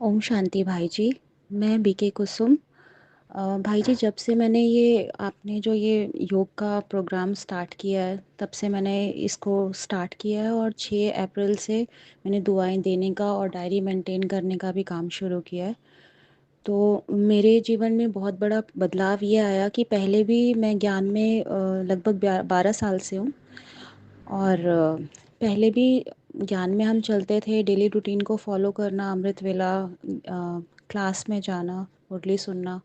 ओम शांति भाई जी। मैं बीके कुसुम। भाई जी, जब से मैंने ये आपने जो ये योग का प्रोग्राम स्टार्ट किया है, तब से मैंने इसको स्टार्ट किया है और 6 अप्रैल से मैंने दुआएं देने का और डायरी मेंटेन करने का भी काम शुरू किया है। तो मेरे जीवन में बहुत बड़ा बदलाव ये आया कि पहले भी मैं ज्ञान में लगभग 12 साल से हूँ। और पहले भी ज्ञान में हम चलते थे, डेली रूटीन को फॉलो करना, अमृत वेला, क्लास में जाना, मुरली सुनना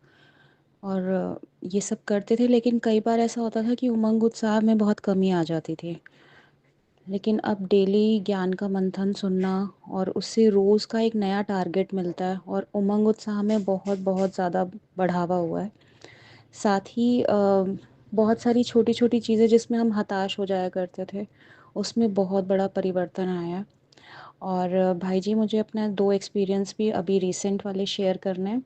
और ये सब करते थे। लेकिन कई बार ऐसा होता था कि उमंग उत्साह में बहुत कमी आ जाती थी। लेकिन अब डेली ज्ञान का मंथन सुनना और उससे रोज़ का एक नया टारगेट मिलता है और उमंग उत्साह में बहुत बहुत ज़्यादा बढ़ावा हुआ है। साथ ही बहुत सारी छोटी छोटी चीज़ें जिसमें हम हताश हो जाया करते थे, उसमें बहुत बड़ा परिवर्तन आया है। और भाई जी, मुझे अपना 2 एक्सपीरियंस भी अभी रिसेंट वाले शेयर करने हैं।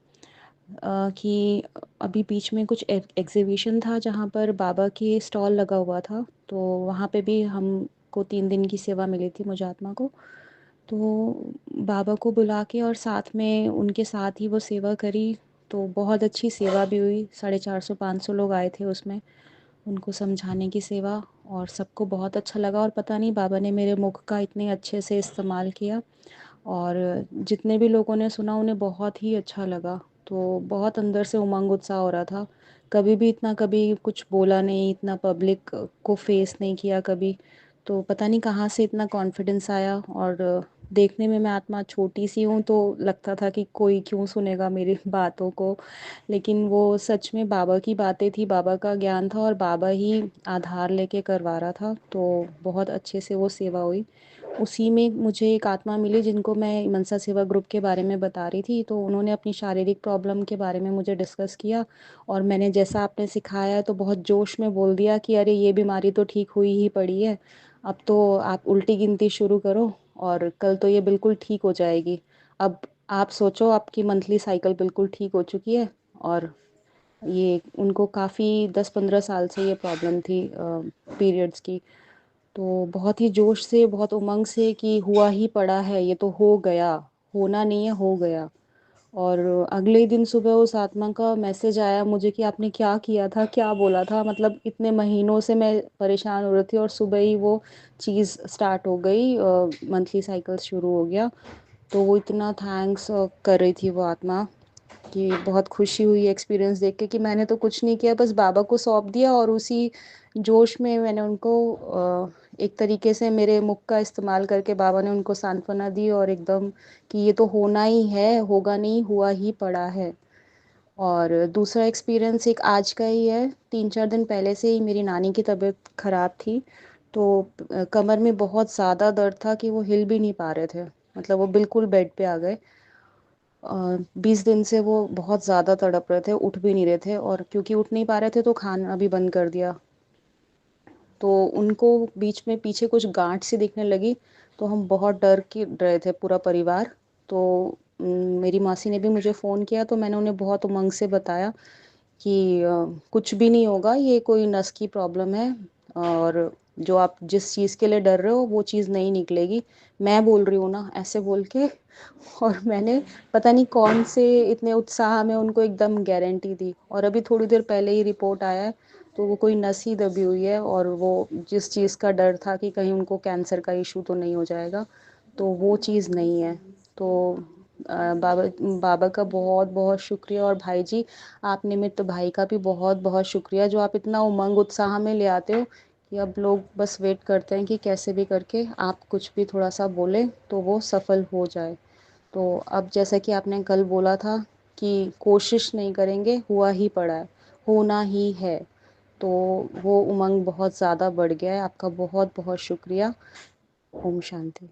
कि अभी बीच में कुछ एग्जीबिशन था जहाँ पर बाबा की स्टॉल लगा हुआ था, तो वहाँ पे भी हमको 3 दिन की सेवा मिली थी, मुझे आत्मा को। तो बाबा को बुला के और साथ में उनके साथ ही वो सेवा करी। तो बहुत अच्छी सेवा भी हुई, 450-500 लोग आए थे उसमें, उनको समझाने की सेवा। और सबको बहुत अच्छा लगा और पता नहीं बाबा ने मेरे मुख का इतने अच्छे से इस्तेमाल किया और जितने भी लोगों ने सुना उन्हें बहुत ही अच्छा लगा। तो बहुत अंदर से उमंग उत्साह हो रहा था। कभी भी इतना कभी कुछ बोला नहीं, इतना पब्लिक को फेस नहीं किया कभी। तो पता नहीं कहाँ से इतना कॉन्फिडेंस आया। और देखने में मैं आत्मा छोटी सी हूँ, तो लगता था कि कोई क्यों सुनेगा मेरी बातों को। लेकिन वो सच में बाबा की बातें थी, बाबा का ज्ञान था और बाबा ही आधार लेके करवा रहा था। तो बहुत अच्छे से वो सेवा हुई। उसी में मुझे एक आत्मा मिली जिनको मैं मनसा सेवा ग्रुप के बारे में बता रही थी, तो उन्होंने अपनी शारीरिक प्रॉब्लम के बारे में मुझे डिस्कस किया। और मैंने जैसा आपने सिखाया है तो बहुत जोश में बोल दिया कि अरे ये बीमारी तो ठीक हुई ही पड़ी है, अब तो आप उल्टी गिनती शुरू करो और कल तो ये बिल्कुल ठीक हो जाएगी। अब आप सोचो, आपकी मंथली साइकिल बिल्कुल ठीक हो चुकी है। और ये उनको काफ़ी 10-15 साल से ये प्रॉब्लम थी पीरियड्स की। तो बहुत ही जोश से, बहुत उमंग से कि हुआ ही पड़ा है, ये तो हो गया, होना नहीं है, हो गया। और अगले ही दिन सुबह उस आत्मा का मैसेज आया मुझे कि आपने क्या किया था, क्या बोला था। मतलब इतने महीनों से मैं परेशान हो रही थी और सुबह ही वो चीज़ स्टार्ट हो गई, मंथली साइकिल शुरू हो गया। तो वो इतना थैंक्स कर रही थी वो आत्मा कि बहुत खुशी हुई एक्सपीरियंस देख के कि मैंने तो कुछ नहीं किया, बस बाबा को सौंप दिया। और उसी जोश में मैंने उनको एक तरीके से मेरे मुख का इस्तेमाल करके बाबा ने उनको सांत्वना दी और एकदम कि ये तो होना ही है, होगा नहीं, हुआ ही पड़ा है। और दूसरा एक्सपीरियंस एक आज का ही है। 3-4 दिन पहले से ही मेरी नानी की तबीयत ख़राब थी। तो कमर में बहुत ज़्यादा दर्द था कि वो हिल भी नहीं पा रहे थे, मतलब वो बिल्कुल बेड पे आ गए। 20 दिन से वो बहुत ज़्यादा तड़प रहे थे, उठ भी नहीं रहे थे। और क्योंकि उठ नहीं पा रहे थे तो खाना भी बंद कर दिया। तो उनको बीच में पीछे कुछ गांठ सी दिखने लगी। तो हम बहुत डर के रहे थे पूरा परिवार। तो मेरी मासी ने भी मुझे फ़ोन किया, तो मैंने उन्हें बहुत उमंग से बताया कि कुछ भी नहीं होगा, ये कोई नस की प्रॉब्लम है और जो आप जिस चीज़ के लिए डर रहे हो वो चीज़ नहीं निकलेगी, मैं बोल रही हूँ ना, ऐसे बोल के। और मैंने पता नहीं कौन से इतने उत्साह में उनको एकदम गारंटी दी। और अभी थोड़ी देर पहले ही रिपोर्ट आया है, तो वो कोई नस ही दबी हुई है और वो जिस चीज़ का डर था कि कहीं उनको कैंसर का इशू तो नहीं हो जाएगा, तो वो चीज़ नहीं है। तो बाबा बाबा का बहुत बहुत शुक्रिया। और भाई जी, आप निमित्त भाई का भी बहुत बहुत शुक्रिया, जो आप इतना उमंग उत्साह में ले आते हो कि अब लोग बस वेट करते हैं कि कैसे भी करके आप कुछ भी थोड़ा सा बोलें तो वो सफल हो जाए। तो अब जैसा कि आपने कल बोला था कि कोशिश नहीं करेंगे, हुआ ही पड़ा है, होना ही है। तो वो उमंग बहुत ज़्यादा बढ़ गया है। आपका बहुत बहुत शुक्रिया। ओम शांति।